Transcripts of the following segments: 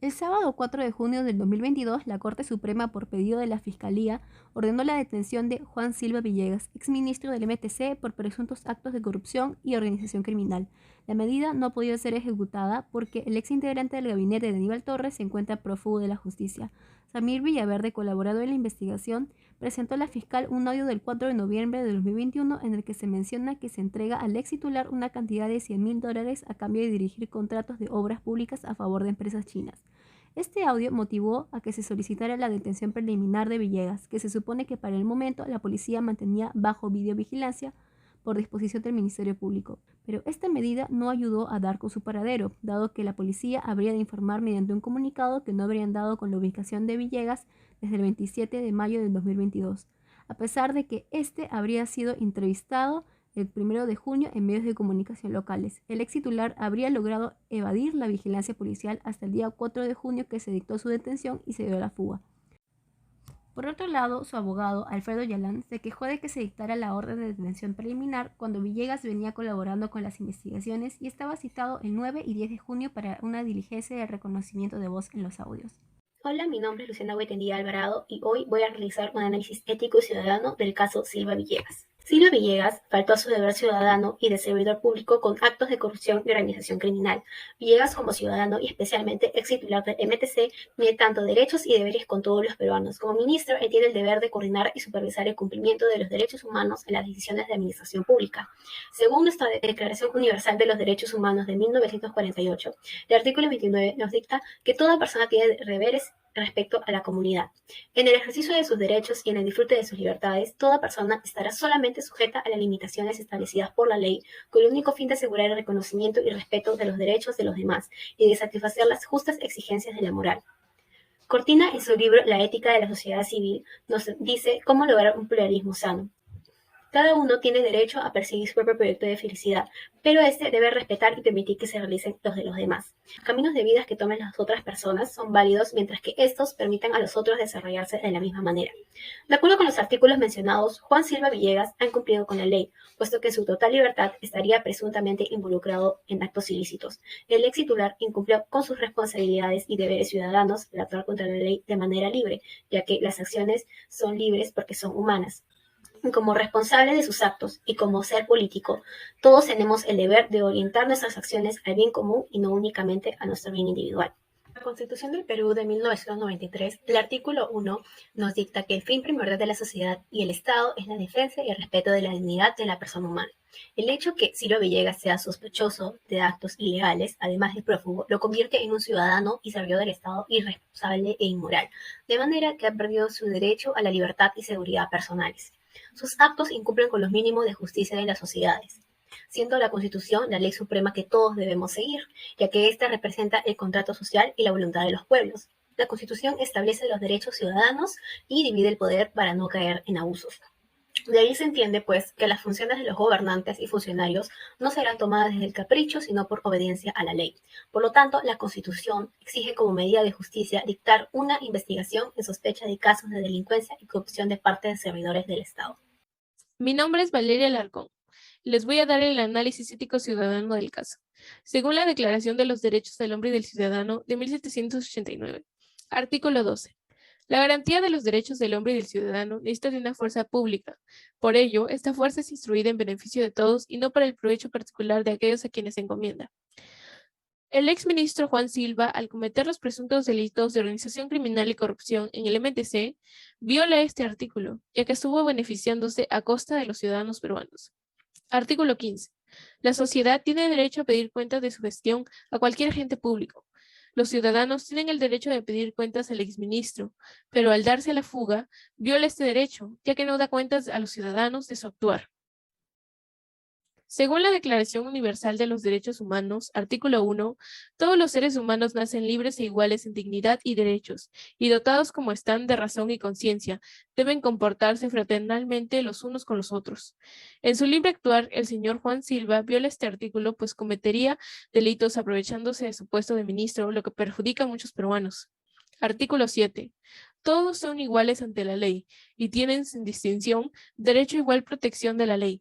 El sábado 4 de junio del 2022, la Corte Suprema, por pedido de la Fiscalía, ordenó la detención de Juan Silva Villegas, exministro del MTC, por presuntos actos de corrupción y organización criminal. La medida no ha podido ser ejecutada porque el exintegrante del gabinete de Aníbal Torres se encuentra prófugo de la justicia. Samir Villaverde, colaborador en la investigación, presentó a la fiscal un audio del 4 de noviembre de 2021 en el que se menciona que se entrega al ex titular una cantidad de $100.000 a cambio de dirigir contratos de obras públicas a favor de empresas chinas. Este audio motivó a que se solicitara la detención preliminar de Villegas, que se supone que para el momento la policía mantenía bajo videovigilancia por disposición del Ministerio Público. Pero esta medida no ayudó a dar con su paradero, dado que la policía habría de informar mediante un comunicado que no habrían dado con la ubicación de Villegas desde el 27 de mayo del 2022, a pesar de que este habría sido entrevistado el 1 de junio en medios de comunicación locales. El ex titular habría logrado evadir la vigilancia policial hasta el día 4 de junio, que se dictó su detención y se dio a la fuga. Por otro lado, su abogado, Alfredo Yalán, se quejó de que se dictara la orden de detención preliminar cuando Villegas venía colaborando con las investigaciones y estaba citado el 9 y 10 de junio para una diligencia de reconocimiento de voz en los audios. Hola, mi nombre es Luciana Huetendía Alvarado y hoy voy a realizar un análisis ético y ciudadano del caso Silva Villegas. Silva Villegas faltó a su deber ciudadano y de servidor público con actos de corrupción y organización criminal. Villegas, como ciudadano y especialmente ex titular del MTC, tiene tanto derechos y deberes con todos los peruanos. Como ministro, él tiene el deber de coordinar y supervisar el cumplimiento de los derechos humanos en las decisiones de administración pública. Según nuestra Declaración Universal de los Derechos Humanos de 1948, el artículo 29 nos dicta que toda persona tiene deberes respecto a la comunidad. En el ejercicio de sus derechos y en el disfrute de sus libertades, toda persona estará solamente sujeta a las limitaciones establecidas por la ley, con el único fin de asegurar el reconocimiento y respeto de los derechos de los demás y de satisfacer las justas exigencias de la moral. Cortina, en su libro La ética de la sociedad civil, nos dice cómo lograr un pluralismo sano. Cada uno tiene derecho a perseguir su propio proyecto de felicidad, pero este debe respetar y permitir que se realicen los de los demás. Caminos de vida que tomen las otras personas son válidos mientras que estos permitan a los otros desarrollarse de la misma manera. De acuerdo con los artículos mencionados, Juan Silva Villegas ha incumplido con la ley, puesto que en su total libertad estaría presuntamente involucrado en actos ilícitos. El ex titular incumplió con sus responsabilidades y deberes ciudadanos al actuar contra la ley de manera libre, ya que las acciones son libres porque son humanas. Como responsable de sus actos y como ser político, todos tenemos el deber de orientar nuestras acciones al bien común y no únicamente a nuestro bien individual. La Constitución del Perú de 1993, el artículo 1, nos dicta que el fin primordial de la sociedad y el Estado es la defensa y el respeto de la dignidad de la persona humana. El hecho que Silva Villegas sea sospechoso de actos ilegales, además de prófugo, lo convierte en un ciudadano y servidor del Estado irresponsable e inmoral, de manera que ha perdido su derecho a la libertad y seguridad personales. Sus actos incumplen con los mínimos de justicia de las sociedades, siendo la Constitución la ley suprema que todos debemos seguir, ya que ésta representa el contrato social y la voluntad de los pueblos. La Constitución establece los derechos ciudadanos y divide el poder para no caer en abusos. De ahí se entiende, pues, que las funciones de los gobernantes y funcionarios no serán tomadas desde el capricho, sino por obediencia a la ley. Por lo tanto, la Constitución exige como medida de justicia dictar una investigación en sospecha de casos de delincuencia y corrupción de parte de servidores del Estado. Mi nombre es Valeria Alarcón. Les voy a dar el análisis ético ciudadano del caso. Según la Declaración de los Derechos del Hombre y del Ciudadano de 1789, artículo 12. La garantía de los derechos del hombre y del ciudadano necesita de una fuerza pública. Por ello, esta fuerza es instruida en beneficio de todos y no para el provecho particular de aquellos a quienes se encomienda. El exministro Juan Silva, al cometer los presuntos delitos de organización criminal y corrupción en el MTC, viola este artículo, ya que estuvo beneficiándose a costa de los ciudadanos peruanos. Artículo 15. La sociedad tiene derecho a pedir cuentas de su gestión a cualquier agente público. Los ciudadanos tienen el derecho de pedir cuentas al exministro, pero al darse a la fuga, viola este derecho, ya que no da cuentas a los ciudadanos de su actuar. Según la Declaración Universal de los Derechos Humanos, artículo 1, todos los seres humanos nacen libres e iguales en dignidad y derechos, y dotados como están de razón y conciencia, deben comportarse fraternalmente los unos con los otros. En su libre actuar, el señor Juan Silva viola este artículo, pues cometería delitos aprovechándose de su puesto de ministro, lo que perjudica a muchos peruanos. Artículo 7. Todos son iguales ante la ley, y tienen sin distinción derecho a igual protección de la ley.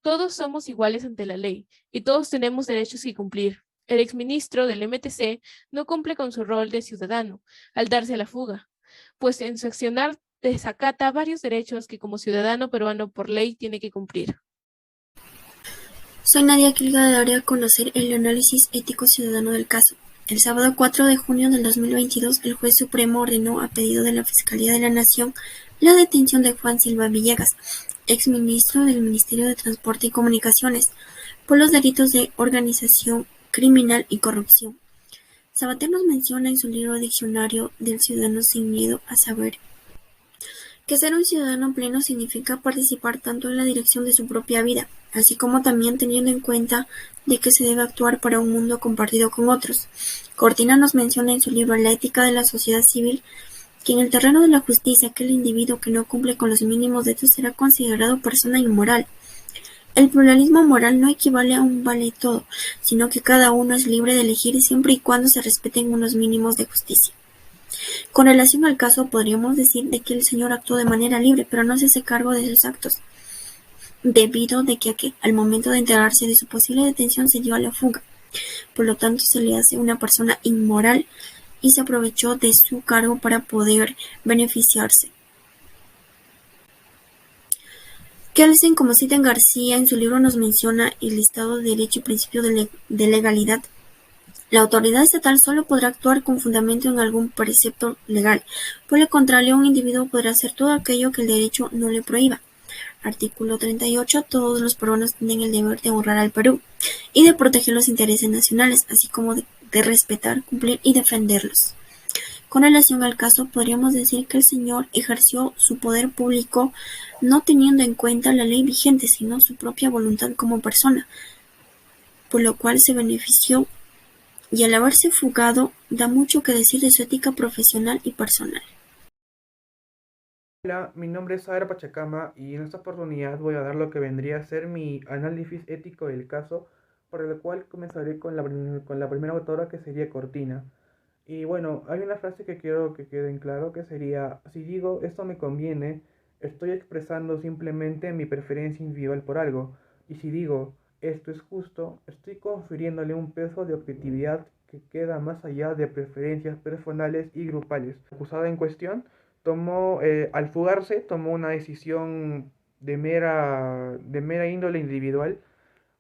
Todos somos iguales ante la ley y todos tenemos derechos que cumplir. El exministro del MTC no cumple con su rol de ciudadano al darse a la fuga, pues en su accionar desacata varios derechos que como ciudadano peruano por ley tiene que cumplir. Soy Nadia Kilga, daré a conocer el análisis ético ciudadano del caso. El sábado 4 de junio del 2022, el juez supremo ordenó, a pedido de la Fiscalía de la Nación, la detención de Juan Silva Villegas, exministro del Ministerio de Transporte y Comunicaciones, por los delitos de organización criminal y corrupción. Sabater nos menciona en su libro Diccionario del Ciudadano sin Miedo a Saber que ser un ciudadano pleno significa participar tanto en la dirección de su propia vida, así como también teniendo en cuenta de que se debe actuar para un mundo compartido con otros. Cortina nos menciona en su libro La ética de la sociedad civil que en el terreno de la justicia aquel individuo que no cumple con los mínimos de estos será considerado persona inmoral. El pluralismo moral no equivale a un vale todo, sino que cada uno es libre de elegir siempre y cuando se respeten unos mínimos de justicia. Con relación al caso, podríamos decir de que el señor actuó de manera libre, pero no se hace cargo de sus actos, debido de que al momento de enterarse de su posible detención se dio a la fuga. Por lo tanto, se le hace una persona inmoral y se aprovechó de su cargo para poder beneficiarse. Kelsen, como cita en García, en su libro nos menciona el Estado de Derecho y principio de legalidad. La autoridad estatal solo podrá actuar con fundamento en algún precepto legal. Por lo contrario, un individuo podrá hacer todo aquello que el derecho no le prohíba. Artículo 38. Todos los peruanos tienen el deber de honrar al Perú y de proteger los intereses nacionales, así como de respetar, cumplir y defenderlos. Con relación al caso, podríamos decir que el señor ejerció su poder público no teniendo en cuenta la ley vigente, sino su propia voluntad como persona, por lo cual se benefició y al haberse fugado da mucho que decir de su ética profesional y personal. Hola, mi nombre es Sara Pachacama y en esta oportunidad voy a dar lo que vendría a ser mi análisis ético del caso, por el cual comenzaré con la primera autora, que sería Cortina. Y bueno, hay una frase que quiero que quede en claro, que sería: si digo esto me conviene, estoy expresando simplemente mi preferencia individual por algo, y si digo esto es justo, estoy confiriéndole un peso de objetividad que queda más allá de preferencias personales y grupales. La acusada en cuestión al fugarse, tomó una decisión de mera índole individual,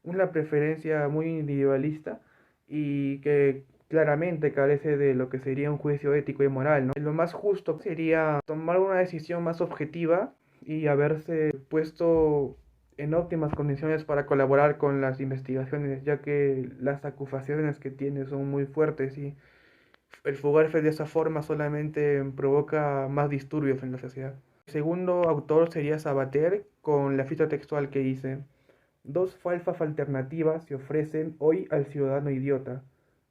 una preferencia muy individualista y que claramente carece de lo que sería un juicio ético y moral, ¿no? Lo más justo sería tomar una decisión más objetiva y haberse puesto en óptimas condiciones para colaborar con las investigaciones, ya que las acusaciones que tiene son muy fuertes y el fugarse de esa forma solamente provoca más disturbios en la sociedad. El segundo autor sería Sabater, con la cita textual que dice: dos falsas alternativas se ofrecen hoy al ciudadano idiota,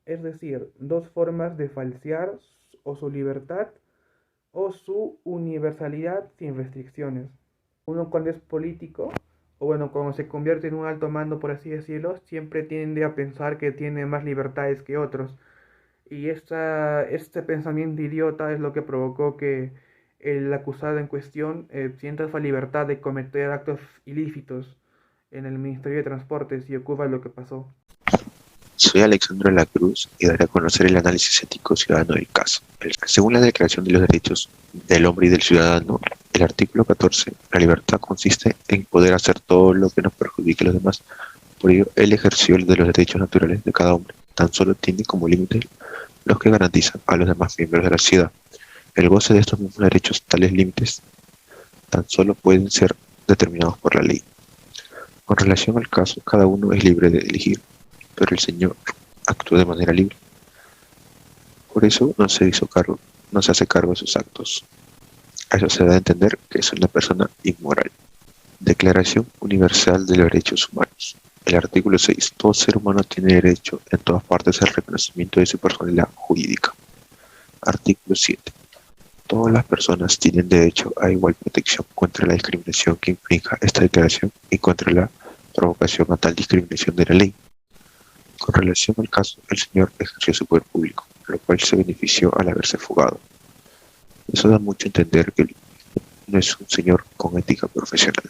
es decir, dos formas de falsear o su libertad o su universalidad sin restricciones. Uno, cuando es político, o bueno, cuando se convierte en un alto mando, por así decirlo, siempre tiende a pensar que tiene más libertades que otros. Y este pensamiento idiota es lo que provocó que el acusado en cuestión sienta esa libertad de cometer actos ilícitos en el Ministerio de Transportes y ocurra lo que pasó. Soy Alexandro de la Cruz y daré a conocer el análisis ético ciudadano del caso. Según la Declaración de los Derechos del Hombre y del Ciudadano, el artículo 14, la libertad consiste en poder hacer todo lo que nos perjudique a los demás. Por ello, el ejercicio de los derechos naturales de cada hombre tan solo tiene como límite los que garantizan a los demás miembros de la sociedad. El goce de estos mismos derechos, tales límites, tan solo pueden ser determinados por la ley. Con relación al caso, cada uno es libre de elegir, pero el señor actuó de manera libre. Por eso no se hace cargo de sus actos. A eso se da a entender que es una persona inmoral. Declaración Universal de los Derechos Humanos. El artículo 6. Todo ser humano tiene derecho en todas partes al reconocimiento de su personalidad jurídica. Artículo 7. Todas las personas tienen derecho a igual protección contra la discriminación que implica esta declaración y contra la provocación a tal discriminación de la ley. Con relación al caso, el señor ejerció su poder público, lo cual se benefició al haberse fugado. Eso da mucho a entender que no es un señor con ética profesional.